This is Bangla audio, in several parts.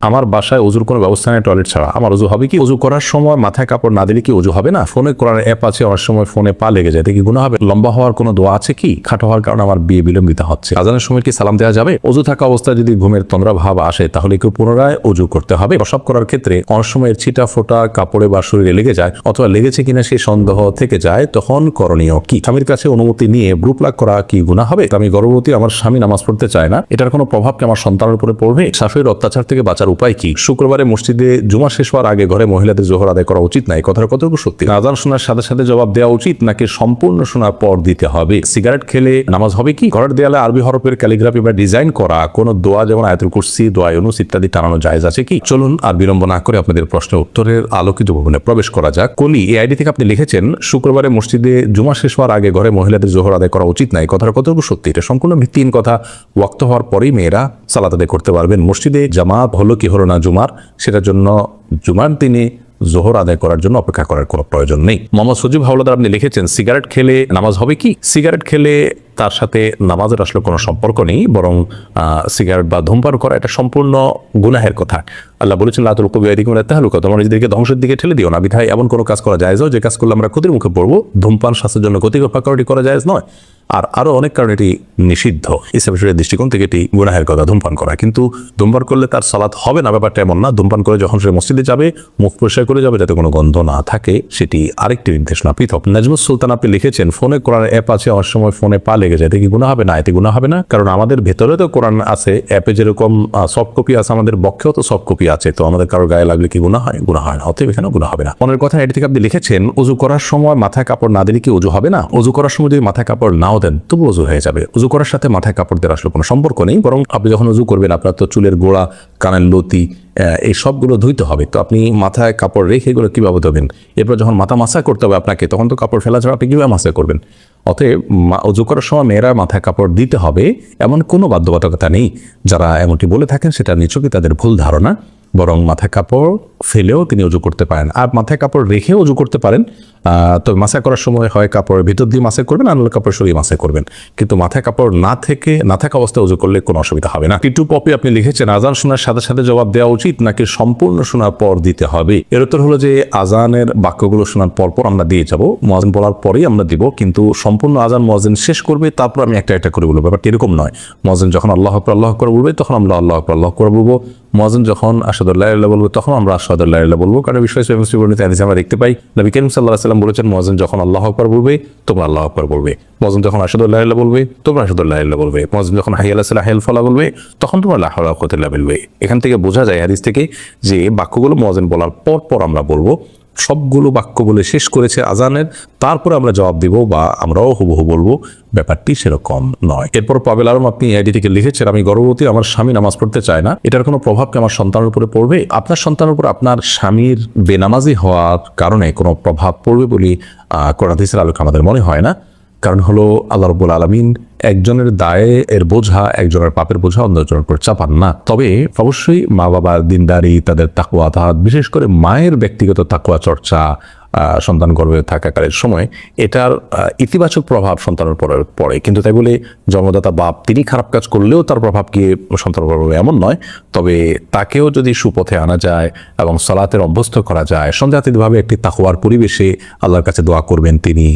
আমার বাসায় অজুর কোনো ব্যবস্থা নেই টয়লেট ছাড়া, আমার অজু হবে কি? অজু করার সময় মাথায় কাপড় না দিলে কি অজু হবে না? ফোনে কোরআন অ্যাপ আছে, অনেক সময় ফোনে পা লেগে যায়, কি গুনাহ হবে? লম্বা হওয়ার কোনো দোয়া আছে কি? খাটো হওয়ার কারণে আমার বিয়ে বিলম্বিত হচ্ছে, আজানের সময় কি সালাম দেওয়া যাবে? অজু থাকা অবস্থায় যদি ঘুমের তন্দ্রা ভাব আসে তাহলে কি পুনরায় অজু করতে হবে? প্রসাব করার ক্ষেত্রে অনেক সময় ছিটা ফোটা কাপড়ে বা শরীরে লেগে যায়, অথবা লেগেছে কিনা সেই সন্দেহ থেকে যায়, তখন করণীয় কি? স্বামীর কাছে অনুমতি নিয়ে ব্রু প্লাগ করা কি গুনাহ হবে? আমি গর্ভবতী, আমার স্বামী নামাজ পড়তে চায় না, এটার কোনো প্রভাব কি আমার সন্তানের উপরে পড়বে? শাশুড়ির অত্যাচার থেকে বাঁচার উপায় কি? শুক্রবারে মসজিদে জুমা শেষ হওয়ার আগে ঘরে মহিলাদের জোহর আদায় করা উচিত নাই, কথাটা কতটুকু সত্যি? আজান শোনার সাথে সাথে জবাব দেওয়া উচিত নাকি সম্পূর্ণ শোনার পর দিতে হবে? সিগারেট খেলে নামাজ হবে কি? ঘরের দেয়ালে আরবি হরফের ক্যালিগ্রাফি বা ডিজাইন করা কোন দোয়া, যেমন আয়াতুল কুরসি, দোয়া ইউনুস ইত্যাদি টানানো জায়েজ আছে কি? চলুন আর বিলম্ব না করে আপনাদের প্রশ্নের উত্তরের আলোকিত ভবনে প্রবেশ করা যাক। কলি এই আইডি থেকে আপনি লিখেছেন, শুক্রবারে মসজিদে জুমা শেষ হওয়ার আগে ঘরে মহিলাদের জোহর আদায় করা উচিত নাই, কথাটা কতটুকু সত্যি? এটা সম্পূর্ণ ভিত্তিহীন কথা। ওয়াক্ত হওয়ার পরেই মেয়েরা সালাত আদায় করতে পারবেন। মসজিদে জামাত হলো কি হলো না জুমার, সেটার জন্য জুমার দিনে জোহর আদায় করার জন্য অপেক্ষা করার কোনো প্রয়োজন নেই। মোহাম্মদ সজিব হাওলাদার আপনি লিখেছেন, সিগারেট খেলে নামাজ হবে কি? সিগারেট খেলে তার সাথে নামাজের আসলে কোনো সম্পর্ক নেই, বরং সিগারেট বা ধূমপান করা এটা সম্পূর্ণ গুনাহের কথা। আল্লাহ বলেছেন, লা তুলকু বিআইদিকুম ইলা তাহলুকা, তোমরা নিজেদেরকে ধ্বংসের দিকে ঠেলে দিও না। বিধায় এমন কোনো কাজ করা জায়েজ, যে কাজ করলে আমরা ক্ষতির মুখে পড়বো। ধূমপান স্বাস্থ্যের জন্য ক্ষতিকর, পাকাটি করা জায়েজ নয়। আর আরো অনেক কারণে এটি নিষিদ্ধ। ইসলামের দৃষ্টিকোণ থেকে এটি গুনাহের কথা ধূমপান করা। কিন্তু ধূমপান করলে তার সালাত হবে না, ব্যাপারটা এমন না। ধূমপান করে যখন সে মসজিদে যাবে, মুখ পরিষ্কার করে যাবে যাতে কোনো গন্ধ না থাকে, সেটি আরেকটি নির্দেশনা পৃথক। নাজমুস সুলতান আপনি লিখেছেন, ফোনে কোরআনের অ্যাপ আছে, অনেক সময় ফোনে পা লেগে যায়, এতে কি গুনাহ হবে না? এতে গুনাহ হবে না, কারণ আমাদের ভেতরে তো কোরআন আছে, অ্যাপে যেরকম সফট কপি আছে, আমাদের বক্ষেও তো সফট কপি আছে। তো আমাদের কারো গায়ে লাগলে কি গুনাহ হয়? গুনাহ হয় না, অতএব এখানে গুনাহ হবে না। মনের কথা এটি থেকে আপনি লিখেছেন, অজু করার সময় মাথায় কাপড় না দিলে কি অজু হবে না? অজু করার সময় যদি মাথায় কাপড় নাও দেন তবু অজু হয়ে যাবে। অজু করার সাথে মাথায় কাপড় দেওয়ার আসলে কোনো সম্পর্ক নেই, বরং আপনি যখন অজু করবেন আপনার তো চুলের গোড়া, কানের লতি, এই সবগুলো ধুইতে হবে। তো আপনি মাথায় কাপড় রেখে এগুলো কীভাবে ধোবেন? এরপর যখন মাথা মাসা করতে হবে আপনাকে, তখন তো কাপড় ফেলা ছাড়া আপনি কীভাবে মাসা করবেন? অতএব অজু করার সময় মেয়েরা মাথায় কাপড় দিতে হবে এমন কোনো বাধ্যবাধকতা নেই। যারা এমনটি বলে থাকেন সেটা নিছকই তাদের ভুল ধারণা। বরং মাথায় কাপড় ফেলেও তিনি অজু করতে পারেন, আর মাথায় কাপড় রেখেও অজু করতে পারেন। তবে মাসা করার সময় হয় কাপড়ের ভিতর দিয়ে মাসা করবেন, আর কাপড় সরিয়ে মাসা করবেন। কিন্তু মাথায় কাপড় না থাকা অবস্থায় অজু করলে কোনো অসুবিধা হবে না। টিটু পপি আপনি লিখেছেন, আজান শোনার সাথে সাথে জবাব দেওয়া উচিত নাকি সম্পূর্ণ শোনার পর দিতে হবে? এর উত্তর হলো যে আজানের বাক্যগুলো শোনার পর আমরা দিয়ে যাব, মুয়াজ্জিন বলার পরেই আমরা দিব। কিন্তু সম্পূর্ণ আজান মুয়াজ্জিন শেষ করবে, তারপর আমি একটা একটা করে বলবো। ব্যাপারটা এরকম নয়। মুয়াজ্জিন যখন আল্লাহু আকবার বলবে তখন আমরা আল্লাহু আকবার বলবো। মুয়াজ্জিন যখন আশহাদু আল্লা ইলাহা ইল্লাল্লাহ বলবে তখন আমরা আশহাদু আল্লা ইলাহা ইল্লাল্লাহ বলবো। কারণ বিষয় হাদিসে আমরা দেখতে পাই, নবী করিম সাল্লাল্লাহু আলাইহি ওয়াসাল্লাম বলেছেন, মুয়াজ্জিন যখন আল্লাহু আকবার বলবে তোমরা আল্লাহু আকবার বলবে। মুয়াজ্জিন যখন আশহাদু আল্লা ইলাহা ইল্লাল্লাহ বলবে তোমরা আশহাদু আল্লা ইলাহা ইল্লাল্লাহ বলবে। মুয়াজ্জিন যখন হাইয়া আলাস সালাহ হাইয়াল ফালাহ বলবে তখন তোমরা লা হাওলা ওয়া কুওয়াতা ইল্লা বিল্লাহ। এখান থেকে বোঝা যায় হাদিস থেকে যে বাক্যগুলো মুয়াজ্জিন বলার পর আমরা বলবো। সবগুলো বাক্য বলে শেষ করেছে আজানের, তারপরে আমরা জবাব দিব বা আমরাও হুবহু বলবো, ব্যাপারটি সেরকম নয়। এরপর পাবেল আলম আপনি আইডি থেকে লিখেছেন, আমি গর্ভবতী, আমার স্বামী নামাজ পড়তে চায় না, এটার কোনো প্রভাব কি আমার সন্তানের উপরে পড়বে? আপনার সন্তানের উপর আপনার স্বামীর বেনামাজি হওয়ার কারণে কোনো প্রভাব পড়বে বলে কোরআন হাদিসের আলোকে আমাদের মনে হয় না। কারণ হলো আল্লাহ রাব্বুল আলামিন একজনের দায়ের বোঝা, একজনের পাপের বোঝা অন্যজনের উপর চাপান না। তবে অবশ্যই মা বাবার দিনদারি, তাদের তাকওয়া, বিশেষ করে মায়ের ব্যক্তিগত তাকওয়া চর্চা সন্তান গর্ভে থাকাকালের সময় এটার ইতিবাচক প্রভাব সন্তানের উপর পড়ে। কিন্তু তাই বলে জন্মদাতা বাপ তিনি খারাপ কাজ করলেও তার প্রভাব গিয়ে সন্তানের উপর এমন নয়। তবে তাকেও যদি সুপথে আনা যায় এবং সালাতের অভ্যস্ত করা যায়, সন্দেহাতীতভাবে একটি তাকওয়ার পরিবেশে আল্লাহর কাছে দোয়া করবেন, তিনি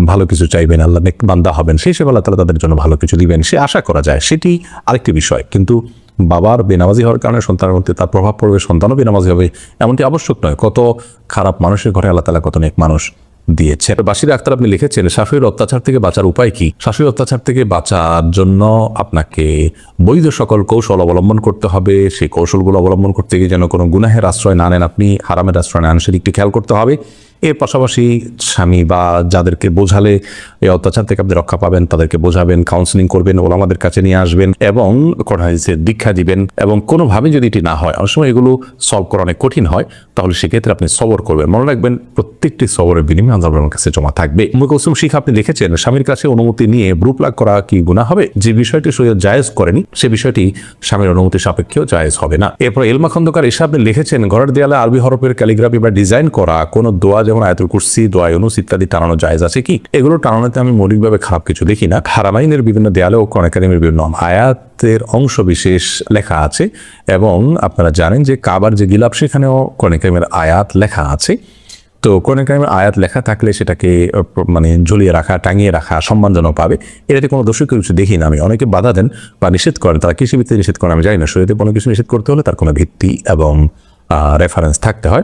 ভালো কিছু চাইবেন, আল্লাহ নেক বান্দা হবেন, সেই সব আল্লাহ তাআলা তাদের জন্য ভালো কিছু দিবেন, সে আশা করা যায়, সেটি আরেকটি বিষয়। কিন্তু বাবার বেনামাজি হওয়ার কারণে সন্তানের মধ্যে তার প্রভাব পড়বে, সন্তানও বেনামাজি হবে এমনটি আবশ্যক নয়। কত খারাপ মানুষের ঘরে আল্লাহ তাআলা কত নেক মানুষ দিয়েছে। বাশির আক্তার আপনি লিখেছেন, শাশুড়ির অত্যাচার থেকে বাঁচার উপায় কি? শাশুড়ির অত্যাচার থেকে বাঁচার জন্য আপনাকে বৈধ সকল কৌশল অবলম্বন করতে হবে। সেই কৌশলগুলো অবলম্বন করতে গিয়ে যেন কোনো গুনাহের আশ্রয় না নেন, আপনি হারামের আশ্রয় না নেন, সেদিকটি খেয়াল করতে হবে। এর পাশাপাশি স্বামী বা যাদেরকে বোঝালে এই অত্যাচার থেকে আপনি রক্ষা পাবেন তাদেরকে বোঝাবেন, কাউন্সিলিং করবেন, ওলামাদের কাছে নিয়ে আসবেন এবং কোরআন হাদিসের দীক্ষা দিবেন। এবং কোনোভাবে যদি এটি না হয়, অনেক সময় এগুলো সলভ করা অনেক কঠিন হয়, তাহলে সেক্ষেত্রে আপনি সবর করবেন। মনে রাখবেন প্রত্যেকটি সবরের বিনিময়ে আল্লাহর কাছে জমা থাকবে। উম্মে কুলসুম শিখা আপনি লিখেছেন, স্বামীর কাছে অনুমতি নিয়ে ব্রু প্লাগ করা কি গুনাহ হবে? যে বিষয়টি শরীয়ত জায়েজ করেনি সে বিষয়টি স্বামীর অনুমতি সাপেক্ষেও জায়েজ হবে না। এরপর এলমা খন্দকার এসে আপনি লিখেছেন, ঘরের দেয়ালে আরবি হরফের ক্যালিগ্রাফি বা ডিজাইন করা কোনো দোয়া যেমন আয়াতুল কুরসি, দোয়া ইউনুস ইত্যাদি টানানো জায়েজ আছে কি? এগুলো টানানোতে আমি মৌলিকভাবে খারাপ কিছু দেখি না। হারামাইনের বিভিন্ন দেয়ালে ও কোরআন কারীমের বিভিন্ন আয়াতের অংশ বিশেষ লেখা আছে, এবং আপনারা জানেন যে কাবার যে গিলাফ সেখানেও কোরআন কারীমের আয়াত লেখা আছে। তো কোরআন কারীমের আয়াত লেখা থাকলে সেটাকে মানে ঝুলিয়ে রাখা, টাঙিয়ে রাখা সম্মানজনক পাবে, এটাতে কোনো দোষী কিছু দেখি না আমি। অনেকে বাধা দেন বা নিষেধ করেন, তারা কৃষি ভিত্তিতে নিষেধ করেন আমি জানি না। শরীয়তে কোনো কিছু নিষেধ করতে হলে তার কোনো ভিত্তি এবং রেফারেন্স থাকতে হয়।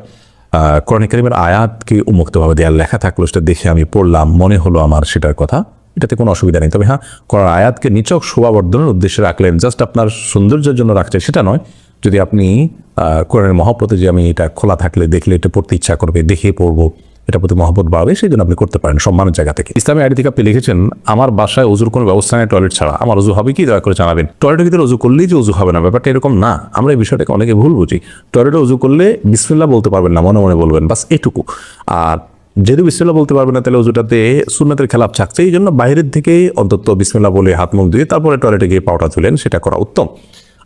কোরআন কারীমের আয়াতকে উন্মুক্তভাবে দেয়াল লেখা থাকলো, সেটা দেখে আমি পড়লাম, মনে হলো আমার সেটার কথা, এটাতে কোনো অসুবিধা নেই। তবে হ্যাঁ, কোরআন আয়াতকে নিছক শোভাবর্ধনের উদ্দেশ্যে রাখলেন, জাস্ট আপনার সৌন্দর্যের জন্য রাখছে সেটা নয়। যদি আপনি কোরআনের মহব্বতে, যে আমি এটা খোলা থাকলে দেখলে এটা পড়তে ইচ্ছা করবে, দেখে পড়বো, এটা প্রতি মহব্বত বাড়বে, সেই জন্য আপনি করতে পারেন সম্মানের জায়গা থেকে। ইসলামী আইডি থেকে আপনি লিখেছেন, আমার বাসায় অজুর কোনো ব্যবস্থা নেই টয়লেট ছাড়া, আমার অজু হবে কি? দয়া করে জানাবেন। টয়লেটের ভিতরে অজু করলেই যে অজু হবে না, ব্যাপারটা এরকম না। আমরা এই বিষয়টাকে অনেকে ভুল বুঝি। টয়লেটে অজু করলে বিসমিল্লাহ বলতে পারবেন না, মনে মনে বলবেন, বাস এটুকু। আর যেহেতু বিসমিল্লাহ বলতে পারবেন না, তাহলে অজুটাতে সুন্নাতের খেলাপ থাকছে। এই জন্য বাইরের থেকে অন্তত বিসমিল্লাহ বলে হাত মুখ দিয়ে তারপরে টয়লেটে গিয়ে পাউটা তুলেন, সেটা করা উত্তম।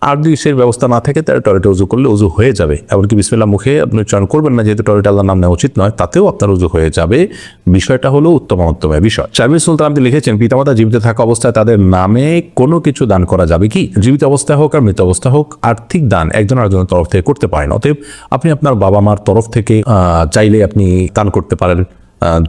আর যদি সেই ব্যবস্থা না থাকে তাহলে টয়লেটে উজু করলে উজু হয়ে যাবে। এমনকি বিসমিল্লাহ মুখে আপনি উচ্চারণ করবেন না, যেহেতু টয়লেটে আল্লাহর নাম নেওয়া উচিত নয়, তাতেও আপনার উজু হয়ে যাবে। বিষয়টা হলো উত্তম বিষয়। শারমিন সুলতান আপনি লিখেছেন, পিতামাতা জীবিত থাকা অবস্থায় তাদের নামে কোনো কিছু দান করা যাবে কি? জীবিত অবস্থায় হোক আর মৃত অবস্থায় হোক, আর্থিক দান একজন আরেকজনের তরফ থেকে করতে পারেন। অতএব আপনি আপনার বাবা মার তরফ থেকে চাইলে আপনি দান করতে পারেন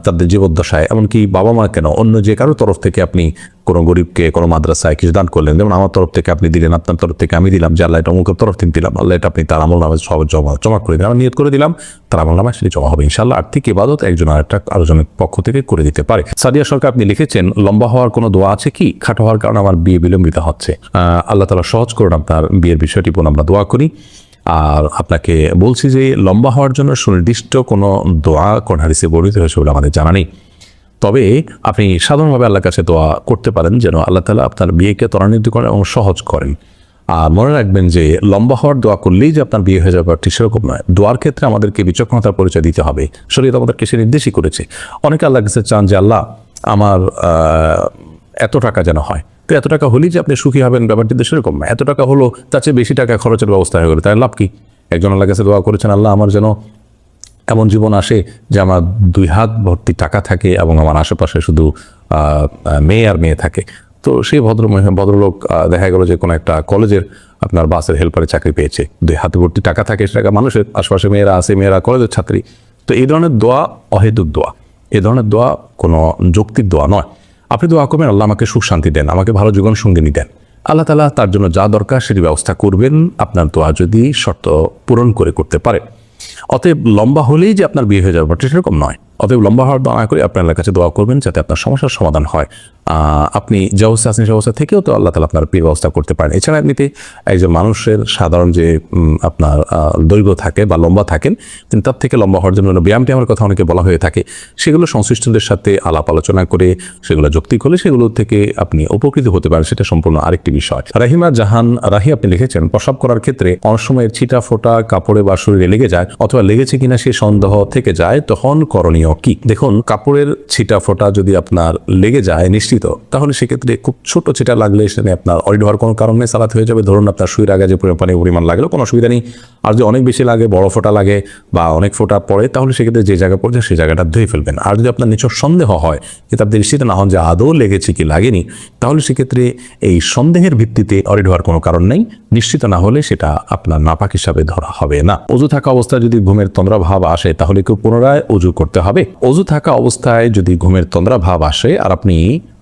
তাদের জীবদ্দশায়। এমনকি বাবা মা কেন, অন্য যে কারো তরফ থেকে আপনি কোনো গরিবকে, কোনো মাদ্রাসায় কিছু দান করলেন, যেমন আমার তরফ থেকে আপনি দিলেন, আপনার তরফ থেকে আমি দিলাম, যে আল্লাহ এটা অমুকের তরফ থেকে দিলাম, আল্লাহ এটা আপনি তার আমল নামে সব জমা করে দিলাম, নিয়ত করে দিলাম, তার আমল নামে সেটি জমা হবে ইনশাআল্লাহ। আর্থিক ইবাদত একজন আরেকজনের পক্ষ থেকে করে দিতে পারে। সাদিয়া সরকার আপনি লিখেছেন, লম্বা হওয়ার কোনো দোয়া আছে কি? খাটো হওয়ার কারণে আমার বিয়ে বিলম্বিত হচ্ছে। আল্লাহ তাআলা সহজ করুন আপনার বিয়ের বিষয়টি, আমরা দোয়া করি। আর আপনাকে বলছি যে লম্বা হওয়ার জন্য সুনির্দিষ্ট কোনো দোয়া কোন হাদিসে বর্ণিত হয়েছে বলে আমাদের জানা নেই। তবে আপনি সাধারণভাবে আল্লাহর কাছে দোয়া করতে পারেন যেন আল্লাহ তাআলা আপনার বিয়েকে ত্বরান্বিত করেন এবং সহজ করেন। আর মনে রাখবেন যে লম্বা হওয়ার দোয়া করলেই যে আপনার বিয়ে হয়ে যাবে ঠিক সেরকম নয়। দোয়ার ক্ষেত্রে আমাদেরকে বিচক্ষণতার পরিচয় দিতে হবে। শরীয়ত আমাদেরকে সে নির্দেশই করেছে। অনেকে আল্লাহর কাছে চান যে আল্লাহ আমার এত টাকা যেন হয়, তো এত টাকা হলেই যে আপনি সুখী হবেন, ব্যাপারটি তো সেরকম না। এত টাকা হলো, তার চেয়ে বেশি টাকা খরচের ব্যবস্থা হয়ে গেলো, তাই লাভ কি? একজন আল্লাহর কাছে দোয়া করেছেন, আল্লাহ আমার যেন এমন জীবন আসে যে আমার 2 হাত ভর্তি টাকা থাকে এবং আমার আশেপাশে শুধু মেয়ে আর মেয়ে থাকে। তো সেই ভদ্রলোক দেখা গেল যে কোনো একটা কলেজের আপনার বাসের হেল্পারে চাকরি পেয়েছে, 2 হাতে ভর্তি টাকা থাকে, সে টাকা মানুষের আশেপাশে মেয়েরা আছে, মেয়েরা কলেজের ছাত্রী। তো এই ধরনের দোয়া অহেতুক দোয়া, এই ধরনের দোয়া কোনো যৌক্তিক দোয়া নয়। আপনি দোয়া করবেন, আল্লাহ আমাকে সুখ শান্তি দেন, আমাকে ভালো জীবন সঙ্গিনী দেন। আল্লাহ তাআলা তার জন্য যা দরকার সেটি ব্যবস্থা করবেন, আপনার দোয়া যদি শর্ত পূরণ করে করতে পারে। অতএব লম্বা হলেই যে আপনার বিয়ে হয়ে যাবে সেরকম নয়। অতএব লম্বা হওয়ার দোয়া করে আপনার কাছে দোয়া করবেন যাতে আপনার সমস্যার সমাধান হয়। আপনি যে অবস্থা আছেন সেই অবস্থা থেকেও তো আল্লাহ তাআলা আপনার বিয়ের ব্যবস্থা করতে পারেন। এছাড়া এমনিতে একজন মানুষের সাধারণ যে আপনার দৈর্ঘ্য থাকে বা লম্বা থাকেন, কিন্তু তার থেকে লম্বা হওয়ার জন্য ব্যায়ামটি আমার কথা অনেকে বলা হয়ে থাকে। সেগুলো সংশ্লিষ্টদের সাথে আলাপ আলোচনা করে সেগুলো যৌক্তিক হলে সেগুলো থেকে আপনি উপকৃত হতে পারেন, সেটা সম্পূর্ণ আরেকটি বিষয়। রাহিমা জাহান রাহি আপনি লিখেছেন, প্রস্রাব করার ক্ষেত্রে অনেক সময় ছিটা ফোটা কাপড়ে বা শরীরে লেগে যায়, অথবা লেগেছে কিনা সে সন্দেহ থেকে যায়, তখন করণীয় কি? দেখুন, কাপড়ের ছিটা ফোটা যদি আপনার লেগে যায় নিশ্চিত, তাহলে সেক্ষেত্রে খুব ছোট ছিটা লাগলে সেখানে আপনার অরিড হওয়ার কোনো কারণ নেই, সালাত হয়ে যাবে। ধরুন আপনার শুয়ের আগে যে পরিমাণ লাগলো কোনো অসুবিধা নেই। আর যদি অনেক বেশি লাগে, বড় ফোঁটা লাগে বা অনেক ফোঁটা পড়ে, তাহলে সেক্ষেত্রে যে জায়গা পড়ছে সেই জায়গাটা ধুয়ে ফেলবেন। আর যদি আপনার নিচের সন্দেহ হয়, কিন্তু আপনি নিশ্চিত না হন যে আদৌ লেগেছে কি লাগেনি, তাহলে সেক্ষেত্রে এই সন্দেহের ভিত্তিতে অরিড হওয়ার কোনো কারণ নেই। নিশ্চিত না হলে সেটা আপনার নাপাক হিসাবে ধরা হবে না। অজু থাকা অবস্থায় যদি ঘুমের তন্দ্রা ভাব আসে, তাহলে কেউ পুনরায় অজু করতে হবে। অজু থাকা অবস্থায় যদি ঘুমের তন্দ্রা ভাব আসে আর আপনি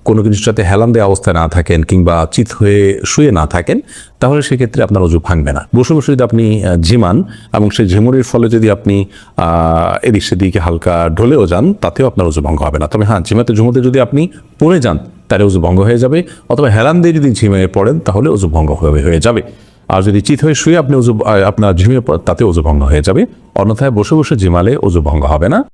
কোনো কিছুর সাথে হেলান দেওয়া অবস্থায় না থাকেন কিংবা চিত হয়ে শুয়ে না থাকেন, তাহলে সেক্ষেত্রে আপনার অজু ভাঙবে না। বসে বসে যদি আপনি ঝিমান এবং সেই ঝিমুরির ফলে যদি আপনি এদিক সেদিকে হালকা ঢলেও যান, তাতেও আপনার অজু ভঙ্গ হবে না। তবে হ্যাঁ, ঝুমোতে যদি আপনি পড়ে যান তাহলে অজু ভঙ্গ হয়ে যাবে, অথবা হেলান দিয়ে যদি ঝিমিয়ে পড়েন তাহলে অজু ভঙ্গ হয়ে যাবে। আর যদি চিত হয়ে শুয়ে আপনি আপনার ঝিমিয়ে তাতে অজু ভঙ্গ হয়ে যাবে। অন্যথায় বসে বসে ঝিমালে অজু ভঙ্গ হবে না।